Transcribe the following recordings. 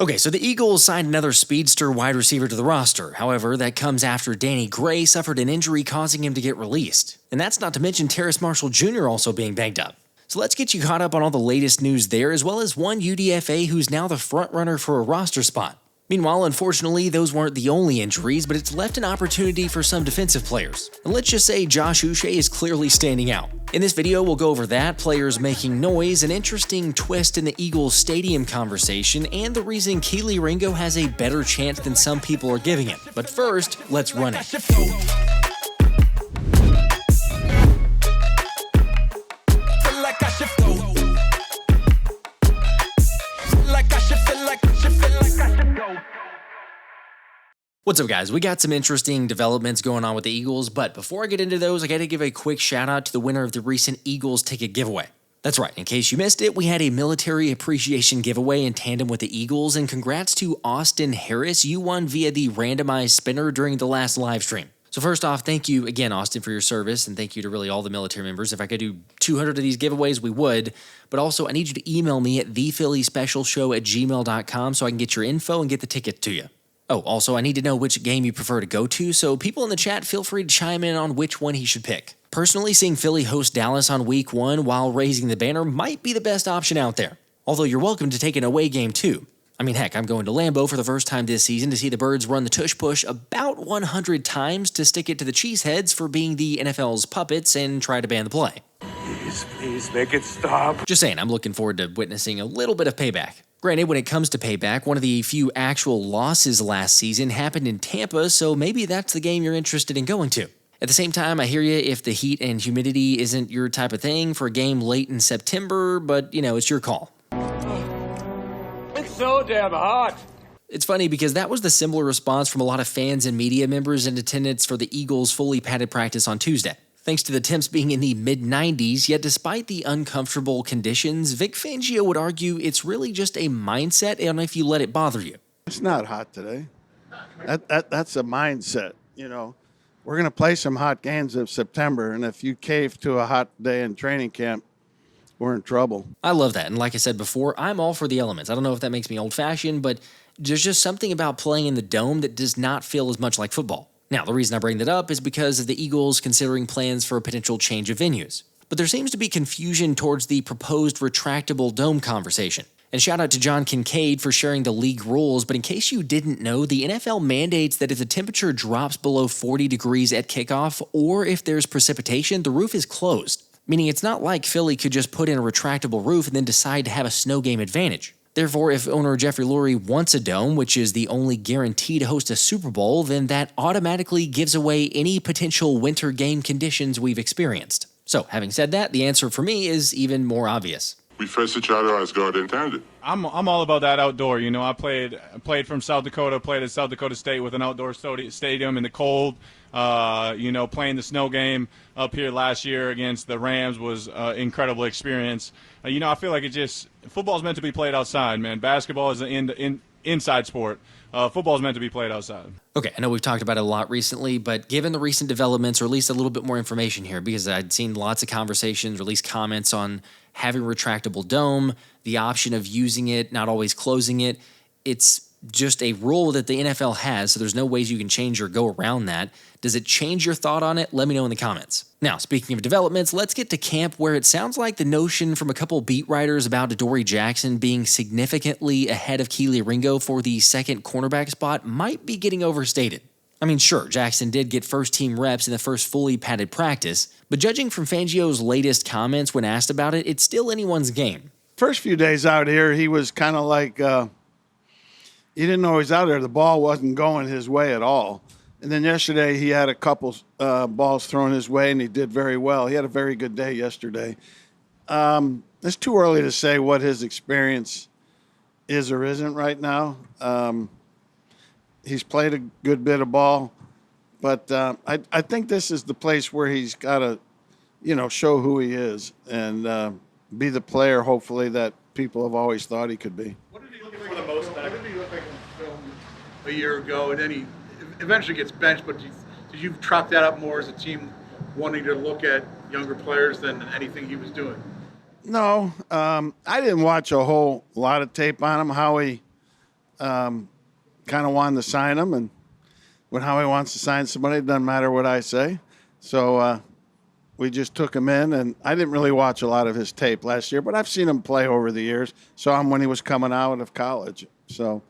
Okay, so the Eagles signed another speedster wide receiver to the roster. However, that comes after Danny Gray suffered an injury causing him to get released. And that's not to mention Terrace Marshall Jr. also being banged up. So let's get you caught up on all the latest news there, as well as one UDFA who's now the frontrunner for a roster spot. Meanwhile, unfortunately, those weren't the only injuries, but it's left an opportunity for some defensive players. And let's just say Josh Uche is clearly standing out. In this video, we'll go over that, players making noise, an interesting twist in the Eagles stadium conversation, and the reason Kelee Ringo has a better chance than some people are giving him. But first, let's run it. What's up, guys? We got some interesting developments going on with the Eagles, but before I get into those, I gotta give a quick shout out to the winner of the recent Eagles ticket giveaway. That's right, in case you missed it, we had a military appreciation giveaway in tandem with the Eagles, and congrats to Austin Harris. You won via the randomized spinner during the last live stream. So first off, thank you again, Austin, for your service, and thank you to really all the military members. If I could do 200 of these giveaways, we would. But also, I need you to email me at thephillyspecialshow@gmail.com so I can get your info and get the ticket to you. Oh, also, I need to know which game you prefer to go to, so people in the chat, feel free to chime in on which one he should pick. Personally, seeing Philly host Dallas on week 1 while raising the banner might be the best option out there. Although you're welcome to take an away game too. I mean, heck, I'm going to Lambeau for the first time this season to see the Birds run the tush push about 100 times to stick it to the Cheeseheads for being the NFL's puppets and try to ban the play. Please make it stop. Just saying, I'm looking forward to witnessing a little bit of payback. Granted, when it comes to payback, one of the few actual losses last season happened in Tampa, so maybe that's the game you're interested in going to. At the same time, I hear you if the heat and humidity isn't your type of thing for a game late in September, but, it's your call. It's so damn hot. It's funny because that was the similar response from a lot of fans and media members in attendance for the Eagles' fully padded practice on Tuesday. Thanks to the temps being in the mid-90s, yet despite the uncomfortable conditions, Vic Fangio would argue it's really just a mindset and if you let it bother you. It's not hot today. That's a mindset, We're going to play some hot games in September, and if you cave to a hot day in training camp, we're in trouble. I love that, and like I said before, I'm all for the elements. I don't know if that makes me old-fashioned, but there's just something about playing in the dome that does not feel as much like football. Now, the reason I bring that up is because of the Eagles considering plans for a potential change of venues. But there seems to be confusion towards the proposed retractable dome conversation. And shout out to John Kincaid for sharing the league rules, but in case you didn't know, the NFL mandates that if the temperature drops below 40 degrees at kickoff, or if there's precipitation, the roof is closed. Meaning it's not like Philly could just put in a retractable roof and then decide to have a snow game advantage. Therefore, if owner Jeffrey Lurie wants a dome, which is the only guarantee to host a Super Bowl, then that automatically gives away any potential winter game conditions we've experienced. So, having said that, the answer for me is even more obvious. We face each other as God intended. I'm all about that outdoor. I played from South Dakota, played at South Dakota State with an outdoor stadium in the cold. Playing the snow game up here last year against the Rams was an incredible experience. I feel like football's meant to be played outside, man. Basketball is an inside sport. Football's meant to be played outside. Okay, I know we've talked about it a lot recently, but given the recent developments, or at least a little bit more information here, because I'd seen lots of conversations, or at least comments on having a retractable dome, the option of using it, not always closing it. It's just a rule that the NFL has, so there's no ways you can change or go around that. Does it change your thought on it? Let me know in the comments. Now, speaking of developments, let's get to camp, where it sounds like the notion from a couple beat writers about Adoree Jackson being significantly ahead of Kelee Ringo for the second cornerback spot might be getting overstated. I mean, sure, Jackson did get first-team reps in the first fully padded practice, but judging from Fangio's latest comments when asked about it, it's still anyone's game. First few days out here, he was kind of like, he didn't know he was out there. The ball wasn't going his way at all. And then yesterday, he had a couple balls thrown his way, and he did very well. He had a very good day yesterday. It's too early to say what his experience is or isn't right now. He's played a good bit of ball, but I think this is the place where he's got to, show who he is and be the player, hopefully, that people have always thought he could be. What did he look for the most back? What did he look like in film a year ago? And then he eventually gets benched, but did you chalk that up more as a team wanting to look at younger players than anything he was doing? No, I didn't watch a whole lot of tape on him. Howie kind of wanted to sign him. And when Howie wants to sign somebody, it doesn't matter what I say. So we just took him in. And I didn't really watch a lot of his tape last year, but I've seen him play over the years. Saw him when he was coming out of college. So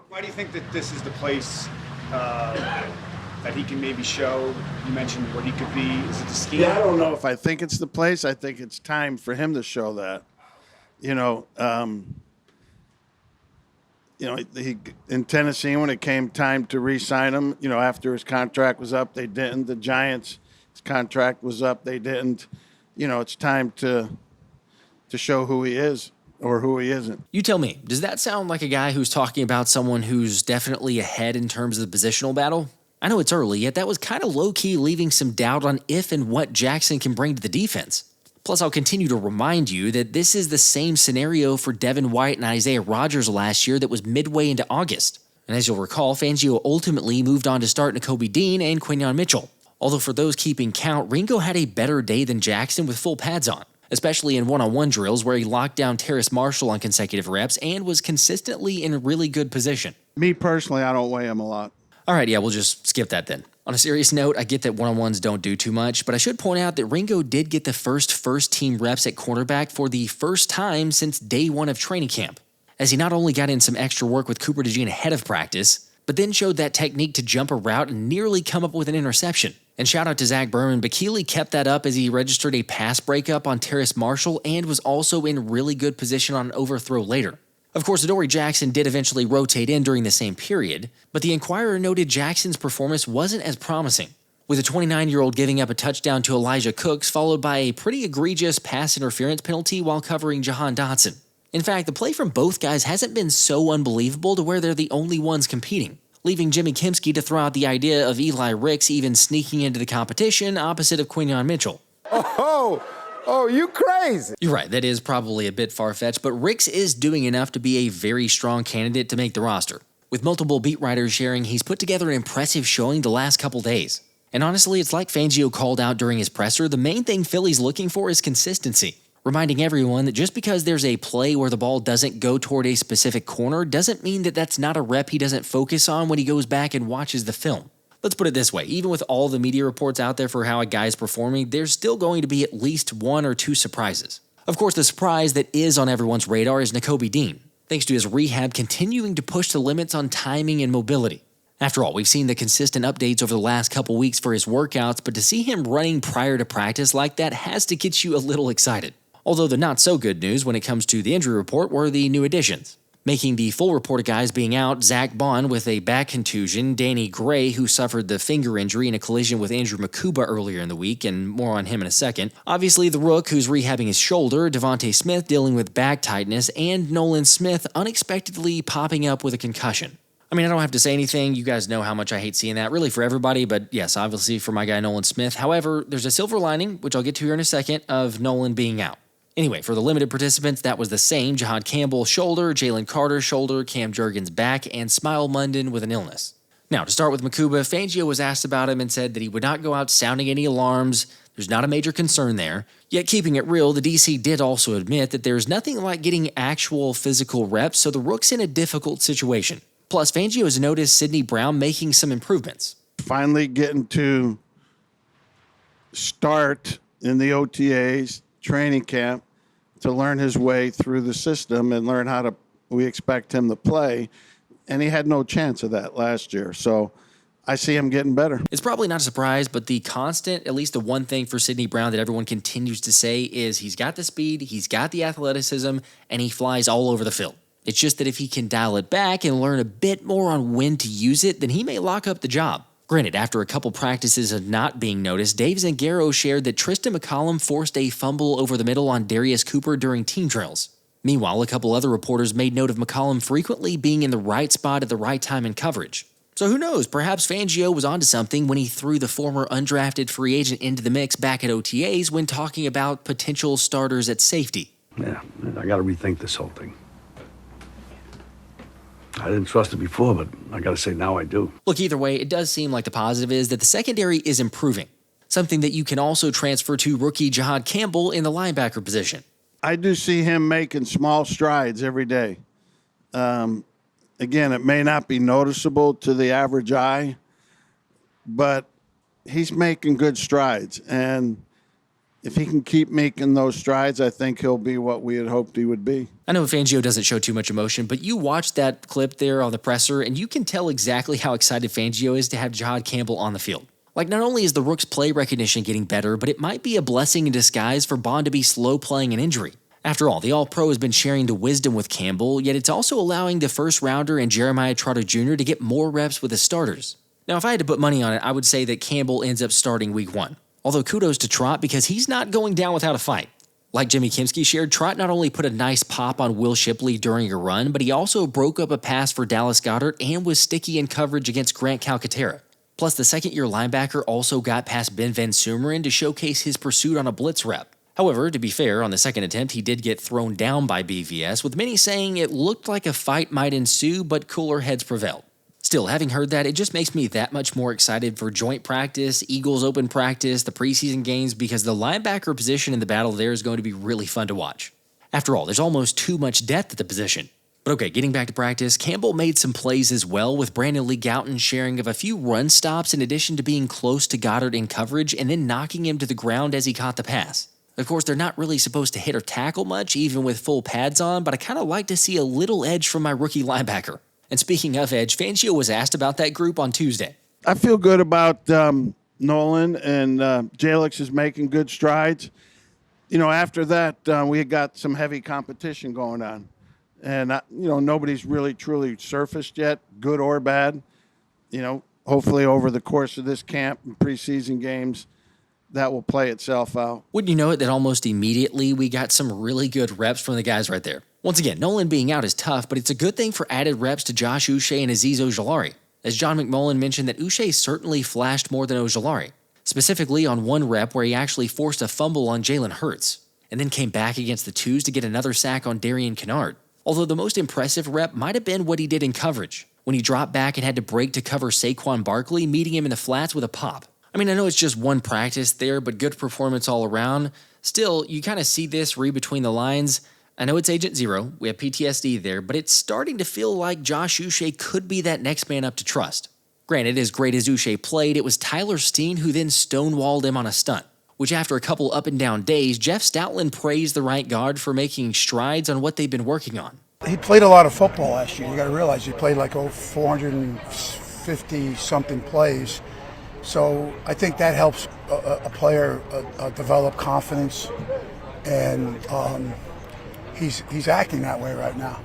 why do you think that this is the place that he can maybe show? You mentioned what he could be. Is it the scheme? Yeah, I don't know if I think it's the place. I think it's time for him to show that. He in Tennessee, when it came time to re-sign him, after his contract was up, they didn't. The Giants, his contract was up, they didn't. It's time to show who he is or who he isn't. You tell me, does that sound like a guy who's talking about someone who's definitely ahead in terms of the positional battle? I know it's early, yet that was kind of low-key leaving some doubt on if and what Jackson can bring to the defense. Plus, I'll continue to remind you that this is the same scenario for Devin White and Isaiah Rodgers last year that was midway into August. And as you'll recall, Fangio ultimately moved on to start Nakobe Dean and Quinyon Mitchell. Although for those keeping count, Ringo had a better day than Jackson with full pads on, especially in one-on-one drills where he locked down Terrace Marshall on consecutive reps and was consistently in a really good position. Me personally, I don't weigh him a lot. All right, yeah, we'll just skip that then. On a serious note, I get that one-on-ones don't do too much, but I should point out that Ringo did get the first-team reps at cornerback for the first time since day one of training camp, as he not only got in some extra work with Cooper DeJean ahead of practice, but then showed that technique to jump a route and nearly come up with an interception. And shout out to Zack Berman, but Kelee kept that up as he registered a pass breakup on Terrace Marshall and was also in really good position on an overthrow later. Of course, Adoree Jackson did eventually rotate in during the same period, but the Inquirer noted Jackson's performance wasn't as promising, with a 29-year-old giving up a touchdown to Elijah Cooks followed by a pretty egregious pass interference penalty while covering Jahan Dotson. In fact, the play from both guys hasn't been so unbelievable to where they're the only ones competing, leaving Jimmy Kempski to throw out the idea of Eli Ricks even sneaking into the competition opposite of Quinyon Mitchell. Oh, you crazy. You're right, that is probably a bit far-fetched, but Ricks is doing enough to be a very strong candidate to make the roster. With multiple beat writers sharing, he's put together an impressive showing the last couple days. And honestly, it's like Fangio called out during his presser, the main thing Philly's looking for is consistency, reminding everyone that just because there's a play where the ball doesn't go toward a specific corner doesn't mean that that's not a rep he doesn't focus on when he goes back and watches the film. Let's put it this way, even with all the media reports out there for how a guy's performing, there's still going to be at least one or two surprises. Of course, the surprise that is on everyone's radar is Nakobe Dean, thanks to his rehab continuing to push the limits on timing and mobility. After all, we've seen the consistent updates over the last couple weeks for his workouts, but to see him running prior to practice like that has to get you a little excited. Although the not-so-good news when it comes to the injury report were the new additions. Making the full report of guys being out, Zack Baun with a back contusion, Danny Gray, who suffered the finger injury in a collision with Andrew Mukuba earlier in the week, and more on him in a second. Obviously, the Rook, who's rehabbing his shoulder, Devontae Smith dealing with back tightness, and Nolan Smith unexpectedly popping up with a concussion. I mean, I don't have to say anything. You guys know how much I hate seeing that, really for everybody, but yes, obviously for my guy Nolan Smith. However, there's a silver lining, which I'll get to here in a second, of Nolan being out. Anyway, for the limited participants, that was the same. Jihaad Campbell, shoulder, Jalen Carter, shoulder, Cam Jurgens, back, and Smile Munden with an illness. Now, to start with Mukuba, Fangio was asked about him and said that he would not go out sounding any alarms. There's not a major concern there. Yet, keeping it real, the DC did also admit that there's nothing like getting actual physical reps, so the Rook's in a difficult situation. Plus, Fangio has noticed Sidney Brown making some improvements. Finally getting to start in the OTAs, training camp, to learn his way through the system and learn how we expect him to play. And he had no chance of that last year. So I see him getting better. It's probably not a surprise, but the constant, at least the one thing for Sidney Brown that everyone continues to say is he's got the speed, he's got the athleticism, and he flies all over the field. It's just that if he can dial it back and learn a bit more on when to use it, then he may lock up the job. Granted, after a couple practices of not being noticed, Dave Zangaro shared that Tristin McCollum forced a fumble over the middle on Darius Cooper during team drills. Meanwhile, a couple other reporters made note of McCollum frequently being in the right spot at the right time in coverage. So who knows, perhaps Fangio was onto something when he threw the former undrafted free agent into the mix back at OTAs when talking about potential starters at safety. Yeah, I got to rethink this whole thing. I didn't trust it before, but I got to say now I do. Look, either way, it does seem like the positive is that the secondary is improving, something that you can also transfer to rookie Jihaad Campbell in the linebacker position. I do see him making small strides every day. Again, it may not be noticeable to the average eye, but he's making good strides. And if he can keep making those strides, I think he'll be what we had hoped he would be. I know Fangio doesn't show too much emotion, but you watch that clip there on the presser, and you can tell exactly how excited Fangio is to have Jihaad Campbell on the field. Like, not only is the Rook's play recognition getting better, but it might be a blessing in disguise for Baun to be slow playing an injury. After all, the All-Pro has been sharing the wisdom with Campbell, yet it's also allowing the first-rounder and Jeremiah Trotter Jr. to get more reps with the starters. Now, if I had to put money on it, I would say that Campbell ends up starting Week 1. Although kudos to Trot because he's not going down without a fight. Like Jimmy Kimsky shared, Trot not only put a nice pop on Will Shipley during a run, but he also broke up a pass for Dallas Goedert and was sticky in coverage against Grant Calcaterra. Plus, the second-year linebacker also got past Ben Van Sumeren to showcase his pursuit on a blitz rep. However, to be fair, on the second attempt, he did get thrown down by BVS, with many saying it looked like a fight might ensue, but cooler heads prevailed. Still, having heard that, it just makes me that much more excited for joint practice, Eagles open practice, the preseason games, because the linebacker position in the battle there is going to be really fun to watch. After all, there's almost too much depth at the position. But okay, getting back to practice, Campbell made some plays as well, with Brandon Lee Gowton sharing of a few run stops in addition to being close to Goddard in coverage and then knocking him to the ground as he caught the pass. Of course, they're not really supposed to hit or tackle much, even with full pads on, but I kind of like to see a little edge from my rookie linebacker. And speaking of edge, Fangio was asked about that group on Tuesday. I feel good about Nolan, and Jalyx is making good strides. You know, after that, we got some heavy competition going on. And, nobody's really truly surfaced yet, good or bad. Hopefully over the course of this camp and preseason games, that will play itself out. Wouldn't you know it that almost immediately we got some really good reps from the guys right there? Once again, Nolan being out is tough, but it's a good thing for added reps to Josh Uche and Azeez Ojulari. As John McCollum mentioned that Uche certainly flashed more than Ojulari, specifically on one rep where he actually forced a fumble on Jalen Hurts, and then came back against the twos to get another sack on Darian Kennard. Although the most impressive rep might have been what he did in coverage, when he dropped back and had to break to cover Saquon Barkley, meeting him in the flats with a pop. I mean, I know it's just one practice there, but good performance all around. Still, you kind of see this read between the lines. I know it's Agent Zero, we have PTSD there, but it's starting to feel like Josh Uche could be that next man up to trust. Granted, as great as Uche played, it was Tyler Steen who then stonewalled him on a stunt, which after a couple up and down days, Jeff Stoutland praised the right guard for making strides on what they've been working on. He played a lot of football last year. You got to realize he played like 450-something plays. So I think that helps a player develop confidence, and he's acting that way right now.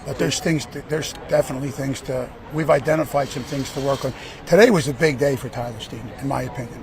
But there's definitely things to. We've identified some things to work on. Today was a big day for Tyler Steen, in my opinion.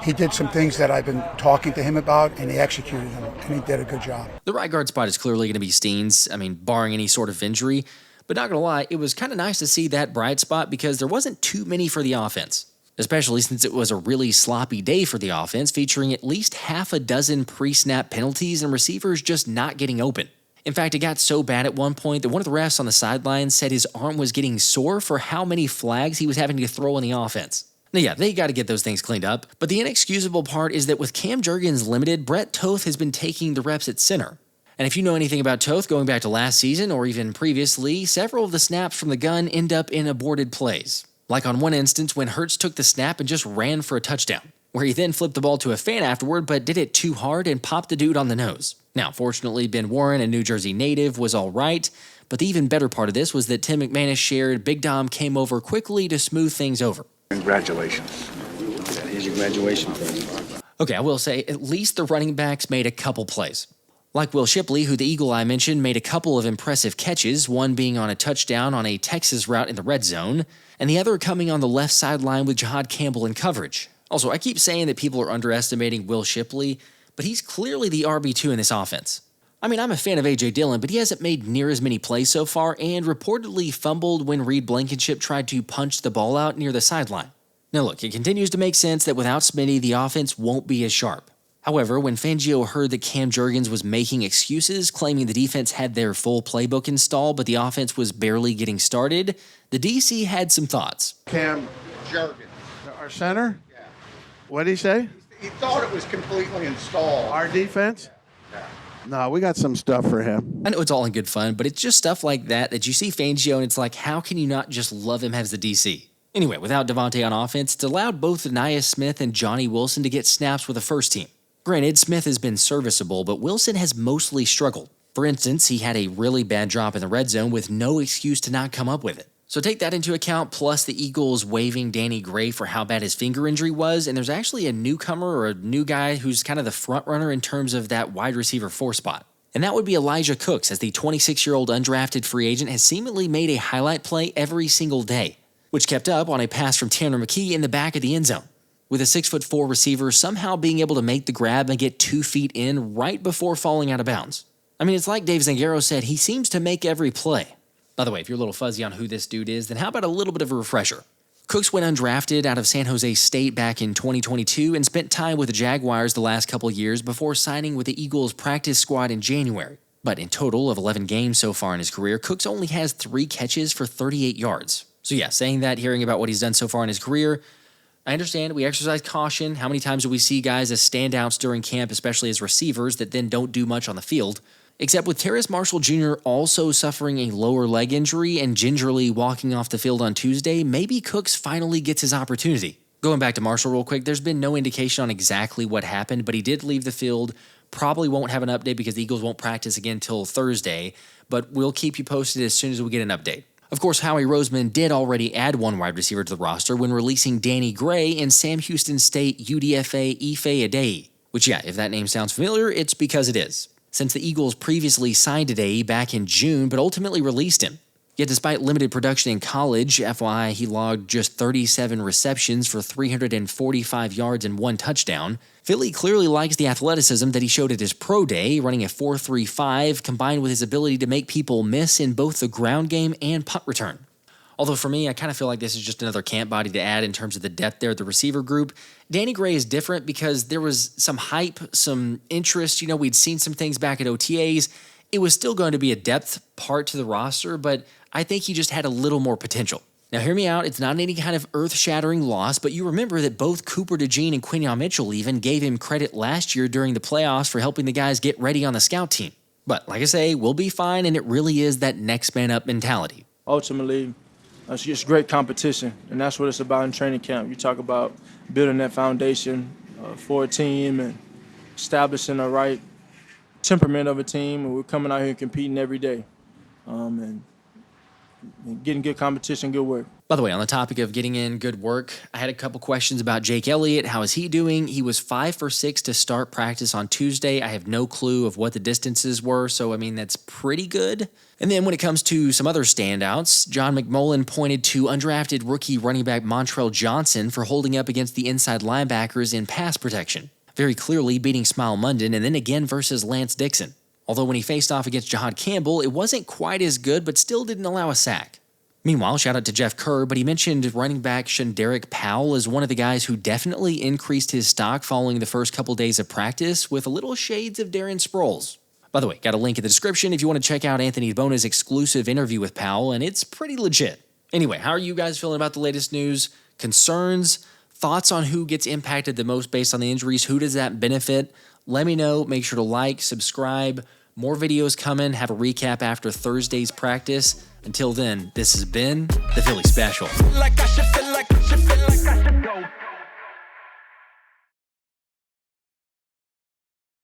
He did some things that I've been talking to him about, and he executed them, and he did a good job. The right guard spot is clearly going to be Steen's, barring any sort of injury. But not going to lie, it was kind of nice to see that bright spot because there wasn't too many for the offense, especially since it was a really sloppy day for the offense, featuring at least half a dozen pre-snap penalties and receivers just not getting open. In fact, it got so bad at one point that one of the refs on the sidelines said his arm was getting sore for how many flags he was having to throw on the offense. Now, yeah, they got to get those things cleaned up, but the inexcusable part is that with Cam Jurgens limited, Brett Toth has been taking the reps at center. And if you know anything about Toth going back to last season or even previously, several of the snaps from the gun end up in aborted plays. Like on one instance when Hurts took the snap and just ran for a touchdown, where he then flipped the ball to a fan afterward but did it too hard and popped the dude on the nose. Now, fortunately, Ben Warren, a New Jersey native, was all right, but the even better part of this was that Tim McManus shared Big Dom came over quickly to smooth things over. Congratulations. Here's your graduation present. Okay, I will say at least the running backs made a couple plays. Like Will Shipley, who the Eagle Eye mentioned, made a couple of impressive catches, one being on a touchdown on a Texas route in the red zone, and the other coming on the left sideline with Jihaad Campbell in coverage. Also, I keep saying that people are underestimating Will Shipley, but he's clearly the RB2 in this offense. I'm a fan of A.J. Dillon, but he hasn't made near as many plays so far and reportedly fumbled when Reed Blankenship tried to punch the ball out near the sideline. Now look, it continues to make sense that without Smitty, the offense won't be as sharp. However, when Fangio heard that Cam Jurgens was making excuses, claiming the defense had their full playbook installed, but the offense was barely getting started, the DC had some thoughts. Cam Jurgens. Our center? Yeah. What did he say? He thought it was completely installed. Our defense? Yeah. No, we got some stuff for him. I know it's all in good fun, but it's just stuff like that you see Fangio and it's like, how can you not just love him as the DC? Anyway, without Devontae on offense, it's allowed both Aniyah Smith and Johnny Wilson to get snaps with the first team. Granted, Smith has been serviceable, but Wilson has mostly struggled. For instance, he had a really bad drop in the red zone with no excuse to not come up with it. So take that into account, plus the Eagles waiving Danny Gray for how bad his finger injury was, and there's actually a newcomer or a new guy who's kind of the front runner in terms of that wide receiver 4 spot. And that would be Elijah Cooks, as the 26-year-old undrafted free agent has seemingly made a highlight play every single day, which kept up on a pass from Tanner McKee in the back of the end zone, with a 6'4" receiver somehow being able to make the grab and get 2 feet in right before falling out of bounds. I mean, it's like Dave Zangaro said, he seems to make every play. By the way, if you're a little fuzzy on who this dude is, then how about a little bit of a refresher? Cooks went undrafted out of San Jose State back in 2022 and spent time with the Jaguars the last couple years before signing with the Eagles practice squad in January. But in total of 11 games so far in his career, Cooks only has 3 catches for 38 yards. So yeah, saying that, hearing about what he's done so far in his career, I understand we exercise caution. How many times do we see guys as standouts during camp, especially as receivers, that then don't do much on the field? Except with Terrace Marshall Jr. also suffering a lower leg injury and gingerly walking off the field on Tuesday, maybe Cooks finally gets his opportunity. Going back to Marshall real quick, there's been no indication on exactly what happened, but he did leave the field. Probably won't have an update because the Eagles won't practice again till Thursday, but we'll keep you posted as soon as we get an update. Of course, Howie Roseman did already add 1 wide receiver to the roster when releasing Danny Gray and Sam Houston State UDFA Ife Adeyi, which yeah, if that name sounds familiar, it's because it is, since the Eagles previously signed Adeyi back in June but ultimately released him. Yet despite limited production in college, FYI, he logged just 37 receptions for 345 yards and 1 touchdown. Philly clearly likes the athleticism that he showed at his pro day, running a 4.35, combined with his ability to make people miss in both the ground game and punt return. Although for me, I kind of feel like this is just another camp body to add in terms of the depth there at the receiver group. Danny Gray is different because there was some hype, some interest. You know, we'd seen some things back at OTAs. It was still going to be a depth part to the roster, but I think he just had a little more potential. Now, hear me out. It's not any kind of earth-shattering loss, but you remember that both Cooper DeJean and Quinyon Mitchell even gave him credit last year during the playoffs for helping the guys get ready on the scout team. But like I say, we'll be fine, and it really is that next man up mentality. Ultimately, it's just great competition, and that's what it's about in training camp. You talk about building that foundation for a team and establishing the right temperament of a team, and we're coming out here and competing every day. And getting good competition, good work. By the way, on the topic of getting in good work, I had a couple questions about Jake Elliott. How is he doing? He was 5 for 6 to start practice on Tuesday. I have no clue of what the distances were, so I mean, that's pretty good. And then when it comes to some other standouts, John McMullen pointed to undrafted rookie running back Montrell Johnson for holding up against the inside linebackers in pass protection, very clearly beating Smile Munden and then again versus Lance Dixon. Although when he faced off against Jihaad Campbell, it wasn't quite as good, but still didn't allow a sack. Meanwhile, shout out to Jeff Kerr, but he mentioned running back Shunderick Powell as one of the guys who definitely increased his stock following the first couple days of practice with a little shades of Darren Sproles. By the way, got a link in the description if you want to check out Anthony Bona's exclusive interview with Powell, and it's pretty legit. Anyway, how are you guys feeling about the latest news? Concerns? Thoughts on who gets impacted the most based on the injuries? Who does that benefit? Let me know. Make sure to like, subscribe. More videos coming. Have a recap after Thursday's practice. Until then, this has been the Philly Special.